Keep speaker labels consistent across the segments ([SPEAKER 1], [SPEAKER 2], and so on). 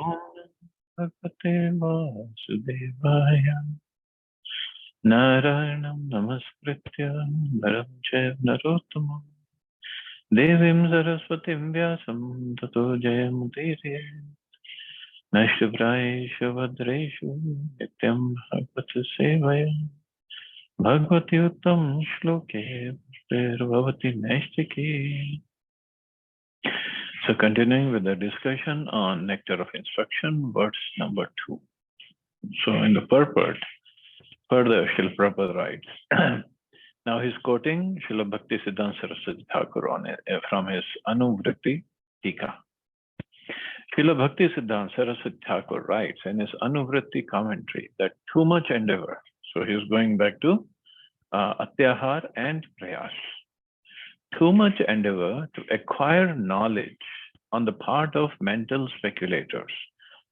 [SPEAKER 1] Om Bhagavate Vasudevaya Narayanam Namaskritya Naram Chaiv Narottamam Devim Saraswatim Vyasam Tato Jayamudire Nashtapraisha Vadreshu Nityam Bhagavata Sevaya Bhagavati Uttam Shloke Bhavati Naistiki. So continuing with the discussion on Nectar of Instruction, verse number 2. So in the purport, further Srila Prabhupada writes, now he's quoting Srila Bhakti Siddhanta Saraswati Thakur from his Anuvritti Tika. Srila Bhakti Siddhanta Saraswati Thakur writes in his Anuvritti commentary that too much endeavor, so he's going back to Atyahar and Prayas. Too much endeavor to acquire knowledge on the part of mental speculators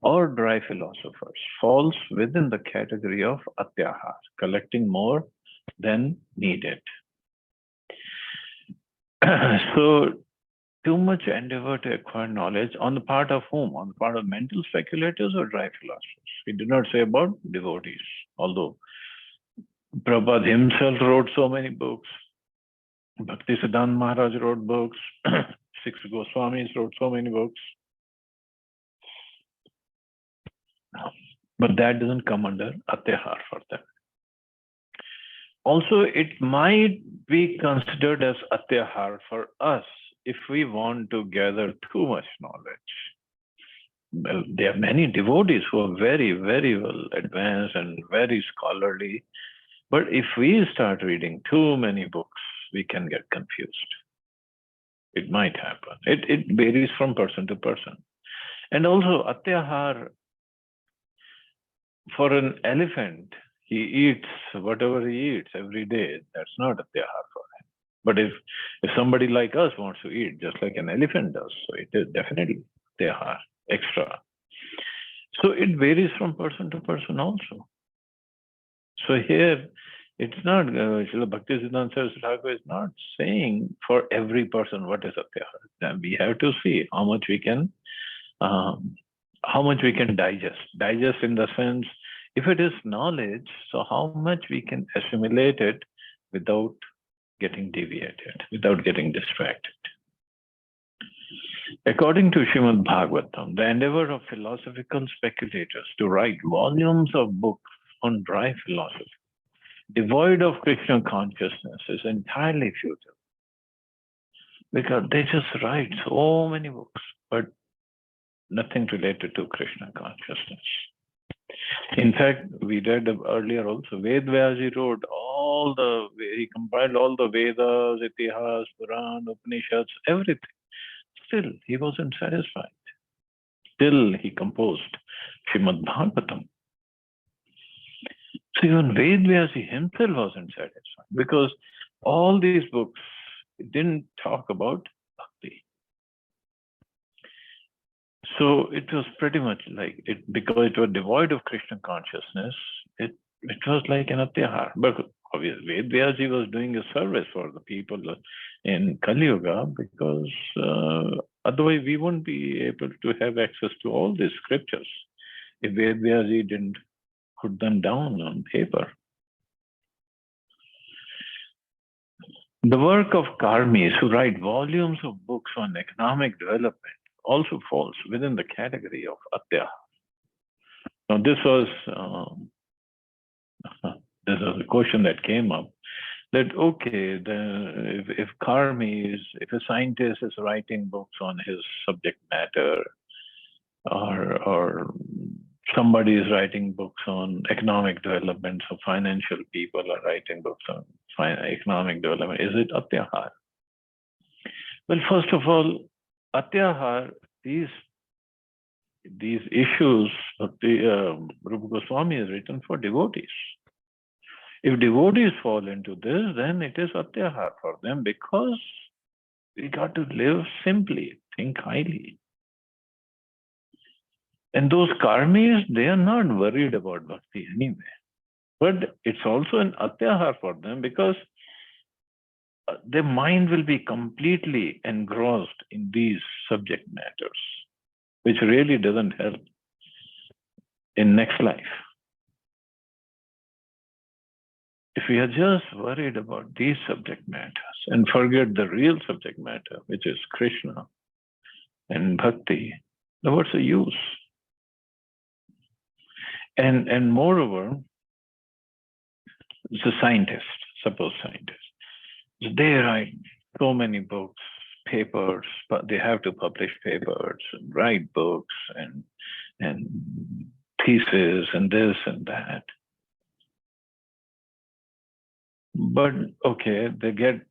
[SPEAKER 1] or dry philosophers falls within the category of atyahar, collecting more than needed. So, too much endeavor to acquire knowledge on the part of whom? On the part of mental speculators or dry philosophers? He did not say about devotees, although Prabhupada himself wrote so many books. Bhakti Siddhanta Maharaj wrote books. Six Goswamis wrote so many books. But that doesn't come under Atyahar for them. Also, it might be considered as Atyahar for us if we want to gather too much knowledge. Well, there are many devotees who are very, very well advanced and very scholarly. But if we start reading too many books, we can get confused. It might happen. It varies from person to person. And also, Atyahar, for an elephant, he eats whatever he eats every day. That's not Atyahar for him. But if somebody like us wants to eat just like an elephant does, so it is definitely Atyahar, extra. So it varies from person to person also. So here, it's not, Srila Bhakti Siddhanta Saraswati Thakur is not saying for every person what is Atyahar. Then we have to see how much we can digest. Digest in the sense, if it is knowledge, so how much we can assimilate it without getting deviated, without getting distracted. According to Srimad Bhagavatam, the endeavor of philosophical speculators to write volumes of books on dry philosophy, devoid of Krishna consciousness, is entirely futile. Because they just write so many books, but nothing related to Krishna consciousness. In fact, we read earlier also, Vedvyasi wrote he compiled all the Vedas, Itihas, Puran, Upanishads, everything. Still, he wasn't satisfied. Still, he composed Srimad Bhagavatam. So even Vedvyasi himself wasn't satisfied because all these books didn't talk about bhakti. So it was pretty much like it, because it was devoid of Krishna consciousness, it was like an atyahar. But obviously, Vedvyasi was doing a service for the people in Kali Yuga because otherwise we wouldn't be able to have access to all these scriptures if Vedvyasi didn't put them down on paper. The work of karmis who write volumes of books on economic development also falls within the category of atyahar. Now, this was a question that came up. That okay, if karmis, if a scientist is writing books on his subject matter, or somebody is writing books on economic development, so financial people are writing books on economic development. Is it atyahar? Well, first of all, atyahar, these issues of the Rupa Goswami is written for devotees. If devotees fall into this, then it is atyahar for them because we got to live simply, think highly. And those karmis, they are not worried about bhakti anyway. But it's also an atyahar for them because their mind will be completely engrossed in these subject matters, which really doesn't help in next life. If we are just worried about these subject matters and forget the real subject matter, which is Krishna and bhakti, then what's the use? And moreover, the scientist, suppose scientists, they write so many books, papers, but they have to publish papers and write books and thesis and this and that. But okay, they get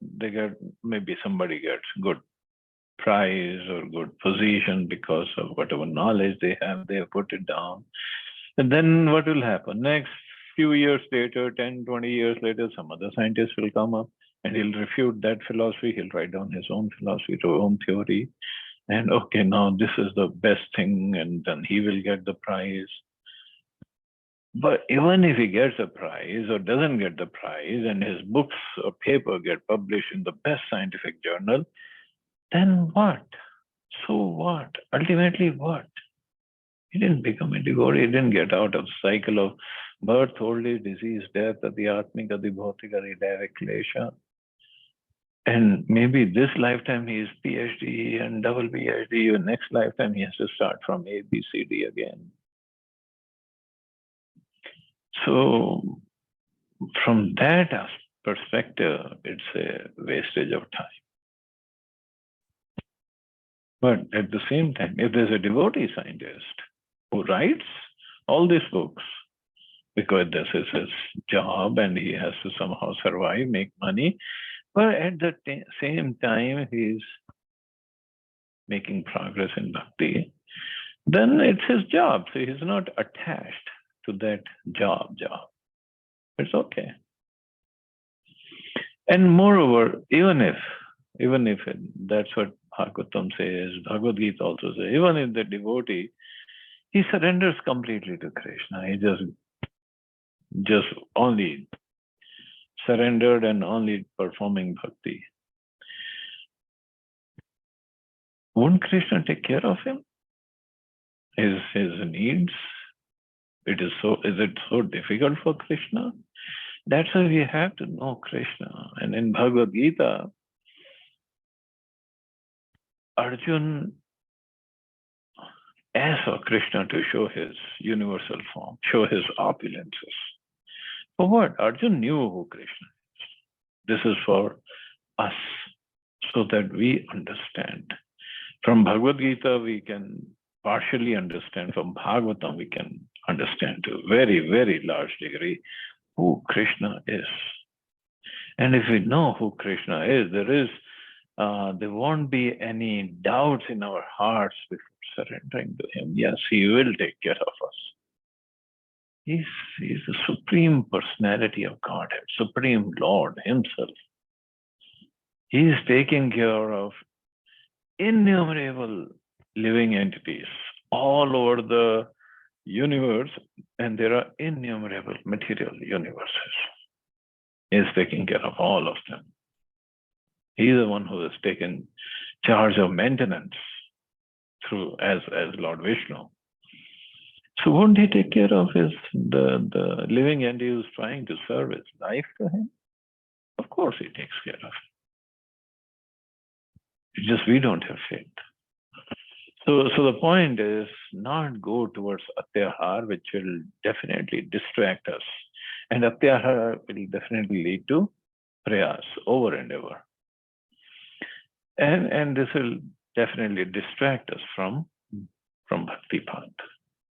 [SPEAKER 1] maybe somebody gets good prize or good position because of whatever knowledge they have put it down. And then what will happen? Next few years later, 10, 20 years later, some other scientist will come up and he'll refute that philosophy. He'll write down his own philosophy, his own theory. And okay, now this is the best thing, and then he will get the prize. But even if he gets a prize or doesn't get the prize and his books or paper get published in the best scientific journal, then what? So what? Ultimately what? He didn't become a devotee. He didn't get out of the cycle of birth, old age, disease, death, adi atmika, adi bhautika, adi daivic klesha. And maybe this lifetime he is PhD and double PhD, and next lifetime he has to start from A, B, C, D again. So from that perspective, it's a wastage of time. But at the same time, if there's a devotee scientist who writes all these books, because this is his job and he has to somehow survive, make money, but at the same time he's making progress in bhakti, then it's his job. So he's not attached to that job. It's okay. And moreover, even if that's what Bhagavatam says, Bhagavad Gita also says, even if the devotee, he surrenders completely to Krishna. He just only surrendered and only performing bhakti. Won't Krishna take care of him? His needs? Is it so difficult for Krishna? That's why we have to know Krishna. And in Bhagavad Gita, Arjun asked for Krishna to show his universal form, show his opulences. For what? Arjun knew who Krishna is. This is for us, so that we understand. From Bhagavad Gita, we can partially understand. From Bhagavatam, we can understand to a very, very large degree who Krishna is. And if we know who Krishna is, there won't be any doubts in our hearts before surrendering to him. Yes, he will take care of us. He's the Supreme Personality of Godhead, Supreme Lord himself. He's taking care of innumerable living entities all over the universe, and there are innumerable material universes. He's taking care of all of them. He's the one who has taken charge of maintenance as Lord Vishnu. So won't he take care of the living entity who's trying to serve his life to him? Of course he takes care of it. It's just we don't have faith. So the point is not go towards atyahar, which will definitely distract us. And atyahar will definitely lead to prayas, over and over. And this will definitely distract us from bhakti path.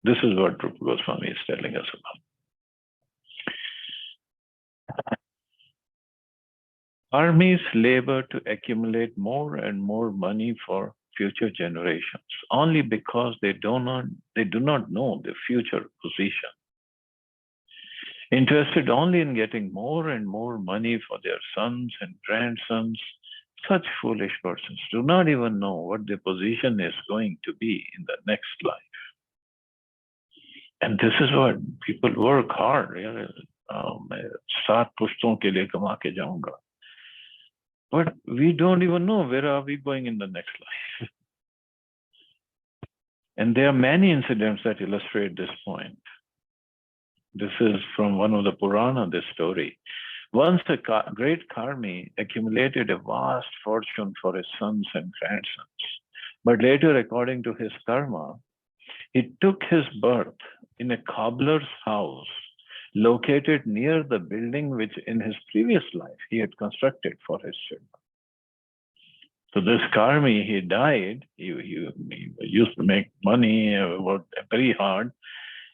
[SPEAKER 1] This is what Rupa Goswami is telling us about. Armies labor to accumulate more and more money for future generations, only because they do not know the future position. Interested only in getting more and more money for their sons and grandsons, such foolish persons do not even know what their position is going to be in the next life. And this is what people work hard. But we don't even know where are we going in the next life. And there are many incidents that illustrate this point. This is from one of the Purana, this story. Once a great Karmi accumulated a vast fortune for his sons and grandsons. But later, according to his karma, he took his birth in a cobbler's house located near the building which in his previous life he had constructed for his children. So this Karmi, he died, he used to make money, worked very hard,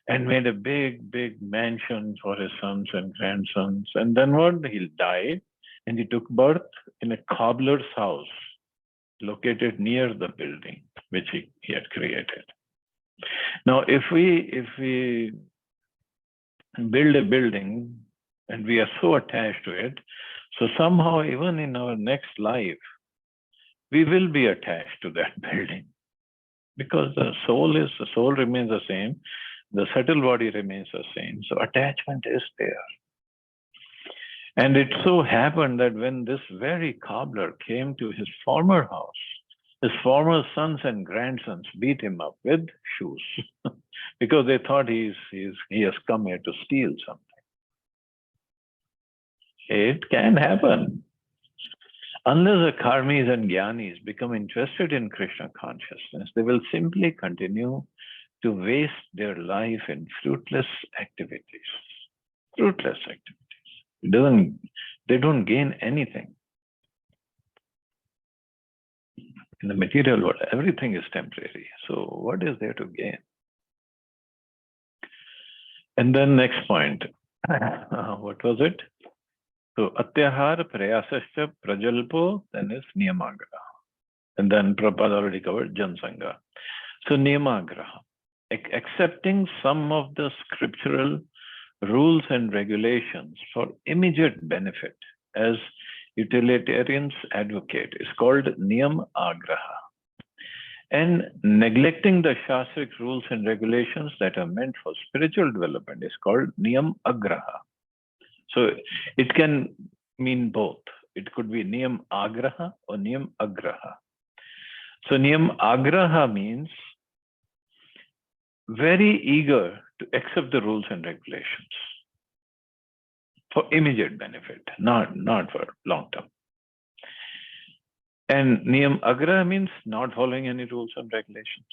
[SPEAKER 1] and made a big mansion for his sons and grandsons. And then what? He died and he took birth in a cobbler's house located near the building which he had created. Now, if we build a building and we are so attached to it, so somehow even in our next life, we will be attached to that building because the soul remains the same, the subtle body remains the same. So attachment is there. And it so happened that when this very cobbler came to his former house, his former sons and grandsons beat him up with shoes because they thought he has come here to steal something. It can happen. Unless the karmis and jnanis become interested in Krishna consciousness, they will simply continue to waste their life in fruitless activities. Fruitless activities. They don't gain anything. In the material world, everything is temporary. So what is there to gain? And then next point. What was it? So atyahar prayasascha prajalpo, then is niyamagraha. And then Prabhupada already covered jansanga. So niyamagraha. Accepting some of the scriptural rules and regulations for immediate benefit as utilitarians advocate is called niyam agraha. And neglecting the shastric rules and regulations that are meant for spiritual development is called niyam agraha. So it can mean both. It could be niyam agraha or niyam agraha. So niyam agraha means very eager to accept the rules and regulations for immediate benefit, not for long term. And niyam agraha means not following any rules and regulations.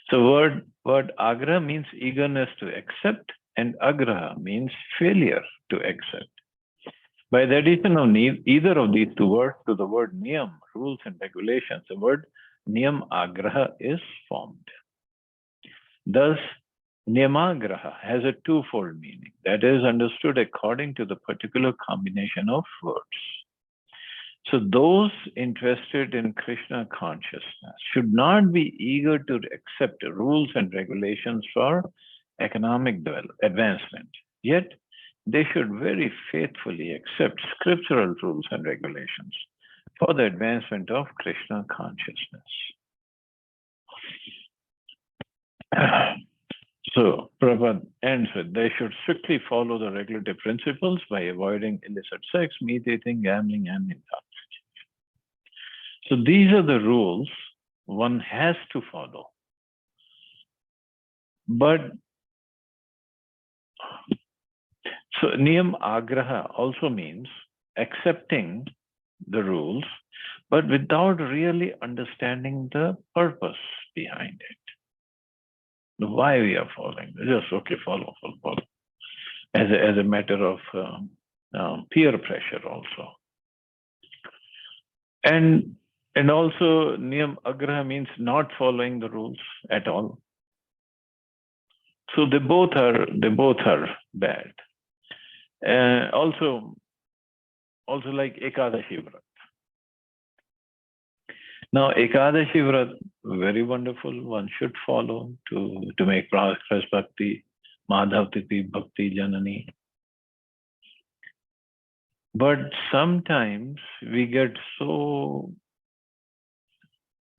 [SPEAKER 1] So word agraha means eagerness to accept, and agraha means failure to accept. By the addition of either of these two words to the word niyam, rules and regulations, the word niyam agraha is formed. Thus, niyamagraha has a twofold meaning that is understood according to the particular combination of words. So those interested in Krishna consciousness should not be eager to accept rules and regulations for economic advancement. Yet, they should very faithfully accept scriptural rules and regulations for the advancement of Krishna consciousness. So, Prabhupada ends with, they should strictly follow the regulative principles by avoiding illicit sex, meat eating, gambling, and intoxication. So these are the rules one has to follow. But, so niyam agraha also means accepting the rules, but without really understanding the purpose behind it. Why we are following. Just, okay, follow. As a matter of peer pressure also. And also niyam agraha means not following the rules at all. So they both are bad. Also like Ekadashi Vrat. Now, Ekadashi Vrat, very wonderful. One should follow to make Prakash Bhakti, Madhav Titi Bhakti Janani. But sometimes we get so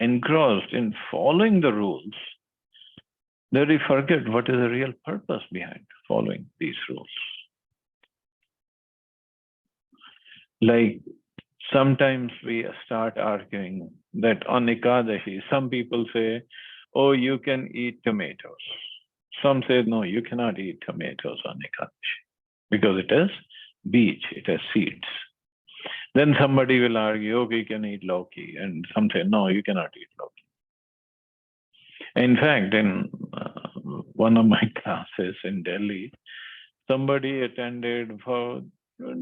[SPEAKER 1] engrossed in following the rules that we forget what is the real purpose behind following these rules. Like sometimes we start arguing that on Ekadashi, some people say, oh, you can eat tomatoes. Some say, no, you cannot eat tomatoes on Ekadashi because it has beej, it has seeds. Then somebody will argue, okay, you can eat Loki. And some say, no, you cannot eat Loki. In fact, in one of my classes in Delhi, somebody attended for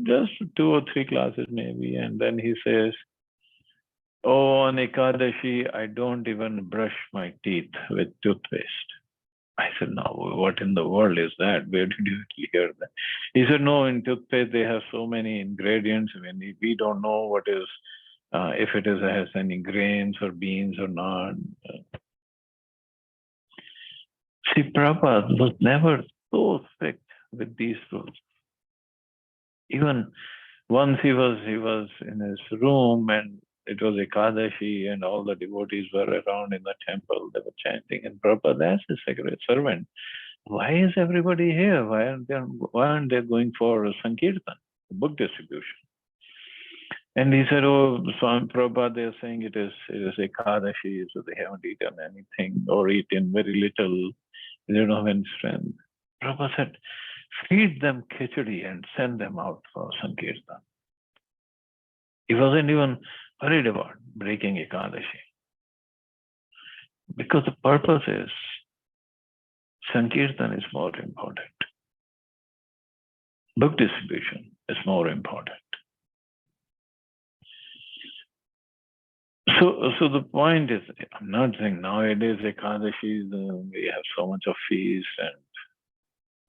[SPEAKER 1] just 2 or 3 classes maybe, and then he says, oh, on Ekadashi, I don't even brush my teeth with toothpaste. I said, no, what in the world is that? Where did you hear that? He said, no, in toothpaste, they have so many ingredients. When we don't know what is, if it is has any grains or beans or not. See, Prabhupada was never so strict with these rules. Even once he was in his room and it was Ekadashi and all the devotees were around in the temple, they were chanting, and Prabhupada asked his secretary servant, why is everybody here? Why aren't they going for Sankirtan, book distribution? And he said, oh, Swami Prabhupada, they're saying it is Ekadashi, so they haven't eaten anything or eaten very little. They don't have any strength. Prabhupada said, feed them khichdi and send them out for Sankirtan. He wasn't even worried about breaking Ekadashi. Because the purpose is, Sankirtan is more important. Book distribution is more important. So the point is, I'm not saying nowadays Ekadashi, we have so much of feast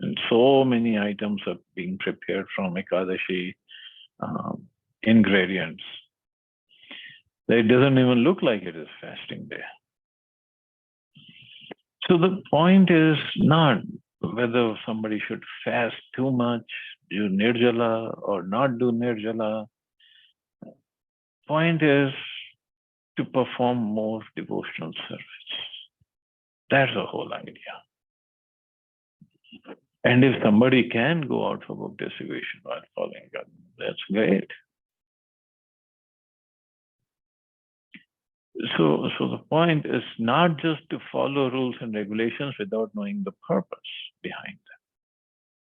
[SPEAKER 1] and so many items are being prepared from Ekadashi ingredients. It doesn't even look like it is fasting day. So the point is not whether somebody should fast too much, do nirjala or not do nirjala. Point is to perform more devotional service. That's the whole idea. And if somebody can go out for book distribution while following God, that's great. So the point is not just to follow rules and regulations without knowing the purpose behind them.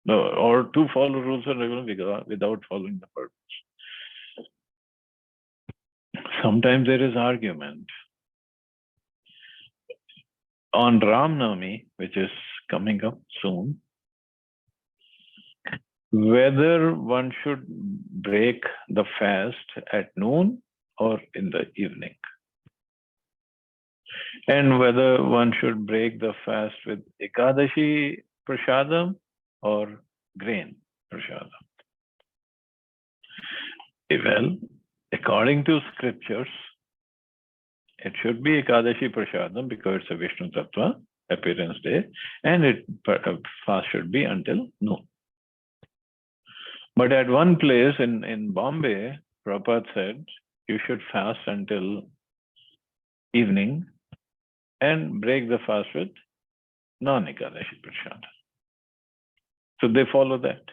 [SPEAKER 1] No, or to follow rules and regulations without following the purpose. Sometimes there is argument. On Ram Navami, which is coming up soon, whether one should break the fast at noon or in the evening. And whether one should break the fast with Ekadashi Prasadam or grain Prasadam. Well, according to scriptures, it should be Ekadashi Prasadam because it's a Vishnu Tattva appearance day, and fast should be until noon. But at one place in Bombay, Prabhupada said, you should fast until evening and break the fast with non-Ekadashi Prasadam. So they follow that.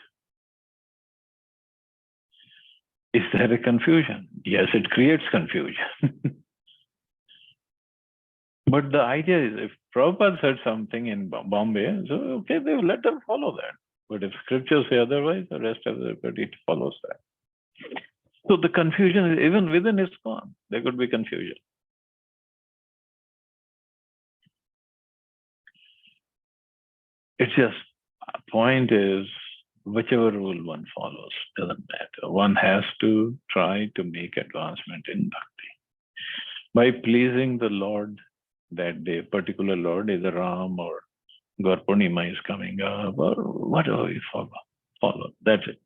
[SPEAKER 1] Is there a confusion? Yes, it creates confusion. But the idea is, if Prabhupada said something in Bombay, so okay, they will let them follow that. But if scriptures say otherwise, the rest of everybody follows that. So the confusion is even within ISKCON, there could be confusion. It's just, point is, whichever rule one follows, doesn't matter. One has to try to make advancement in bhakti. By pleasing the Lord that day, particular Lord, either Ram or Gaur Purnima is coming up, or whatever you follow. That's it.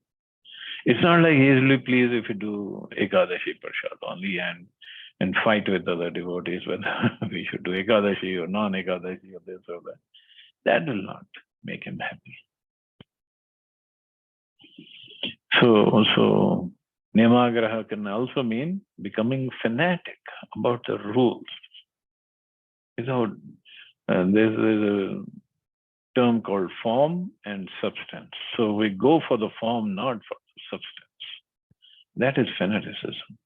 [SPEAKER 1] It's not like easily pleased if you do Ekadashi Prasad only and fight with other devotees whether we should do Ekadashi or non-Ekadashi or this or that. That will not make him happy. So Niyamagraha can also mean becoming fanatic about the rules. There's a term called form and substance. So we go for the form, not for the substance. That is fanaticism.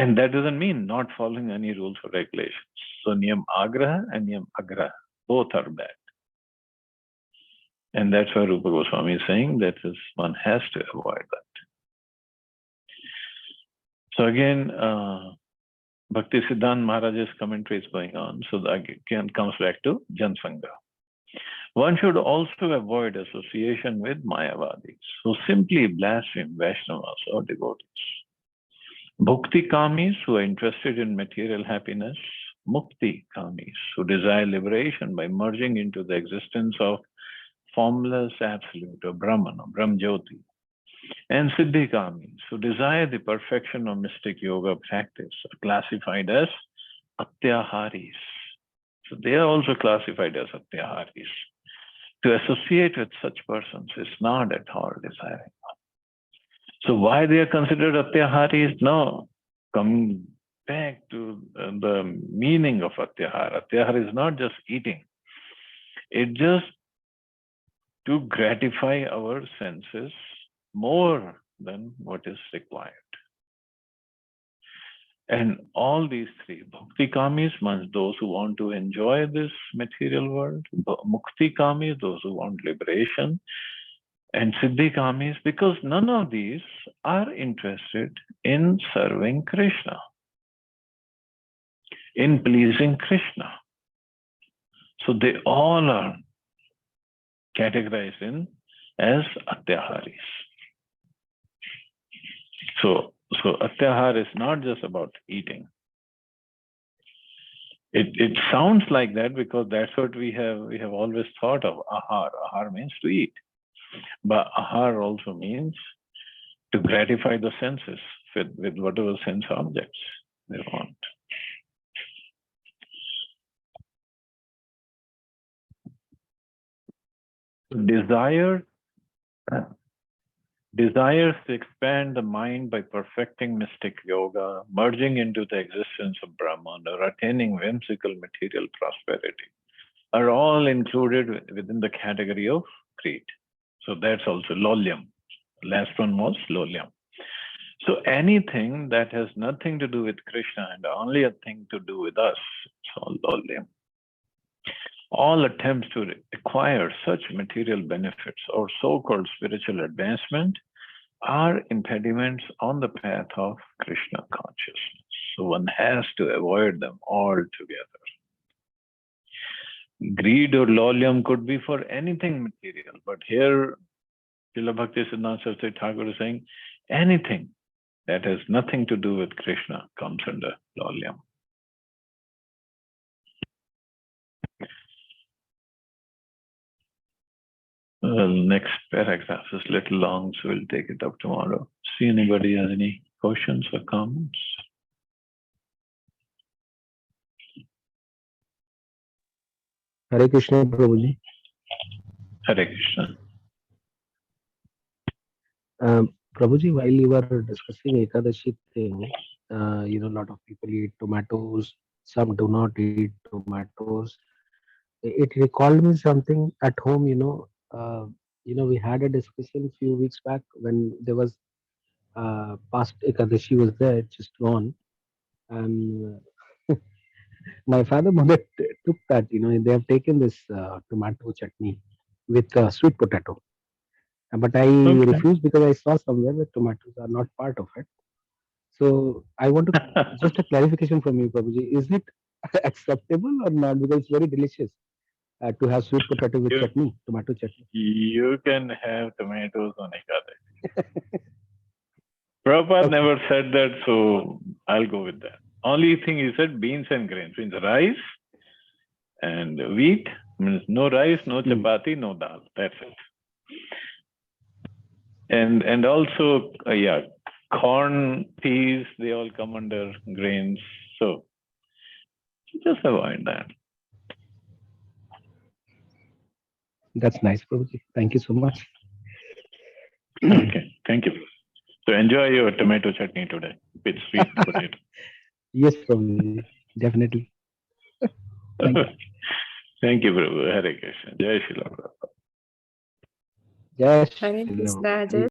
[SPEAKER 1] And that doesn't mean not following any rules or regulations. So niyam agraha and niyam agraha, both are bad. And that's why Rupa Goswami is saying that one has to avoid that. So again, Bhakti Siddhanta Maharaj's commentary is going on. So that again comes back to Jansangha. One should also avoid association with Mayavadis, who simply blaspheme Vaishnavas or devotees. Bhukti Kamis, who are interested in material happiness. Mukti Kamis, who desire liberation by merging into the existence of formless absolute or Brahman or Brahmjyoti. And Siddhi Kamis, who desire the perfection of mystic yoga practice, are classified as Atyaharis. So they are also classified as Atyaharis. To associate with such persons is not at all desiring. So why they are considered Atyaharis? No, coming back to the meaning of Atyahara. Atyahara is not just eating. It's just to gratify our senses more than what is required. And all these three, Bhakti Kamis means those who want to enjoy this material world, Mukti Kamis, those who want liberation, and Siddhi Kamis, because none of these are interested in serving Krishna, in pleasing Krishna. So they all are categorized in as Atyaharis. So Atyahar is not just about eating. It sounds like that because that's what we have always thought of ahar. Ahar means to eat. But ahar also means to gratify the senses with whatever sense objects they want. Desires to expand the mind by perfecting mystic yoga, merging into the existence of Brahman, or attaining whimsical material prosperity are all included within the category of greed. So that's also lolyam. Last one was lolyam. So anything that has nothing to do with Krishna and only a thing to do with us, it's all lolyam. All attempts to acquire such material benefits or so-called spiritual advancement are impediments on the path of Krishna consciousness. So one has to avoid them altogether. Greed or lolyam could be for anything material, but here Srila Bhakti Siddhanta Saraswati Thakur is saying anything that has nothing to do with Krishna comes under lolyam. Well, next paragraph is a little long, so we'll take it up tomorrow. See anybody has any questions or comments?
[SPEAKER 2] Hare Krishna, Prabhuji.
[SPEAKER 1] Hare Krishna.
[SPEAKER 2] Prabhuji, while you were discussing Ekadashi thing, a lot of people eat tomatoes, some do not eat tomatoes. It recalled me something at home, we had a discussion few weeks back when there was past Ekadashi was there, just gone. And my father mother took that, they have taken this tomato chutney with sweet potato. But I refused because I saw somewhere that tomatoes are not part of it. So I want to just a clarification from you, Prabhuji. Is it acceptable or not? Because it's very delicious to have sweet potato with chutney, tomato chutney.
[SPEAKER 1] You can have tomatoes on Ekadashi. Prabhupada never said that, so I'll go with that. Only thing he said, beans and grains, means rice and wheat, means no rice, no chapati, no dal. That's it. And also, corn, peas, they all come under grains. So just avoid that.
[SPEAKER 2] That's nice, Prabhuji. Thank you so much.
[SPEAKER 1] Okay, thank you. So enjoy your tomato chutney today with sweet potato.
[SPEAKER 2] Yes, Prabhuji, definitely. Thank you.
[SPEAKER 1] Thank you, Prabhu. Hare Krishna. Jai Shri Prabhupada.
[SPEAKER 2] Jai
[SPEAKER 3] Hare
[SPEAKER 2] Shri
[SPEAKER 3] Krishna,
[SPEAKER 2] Ram.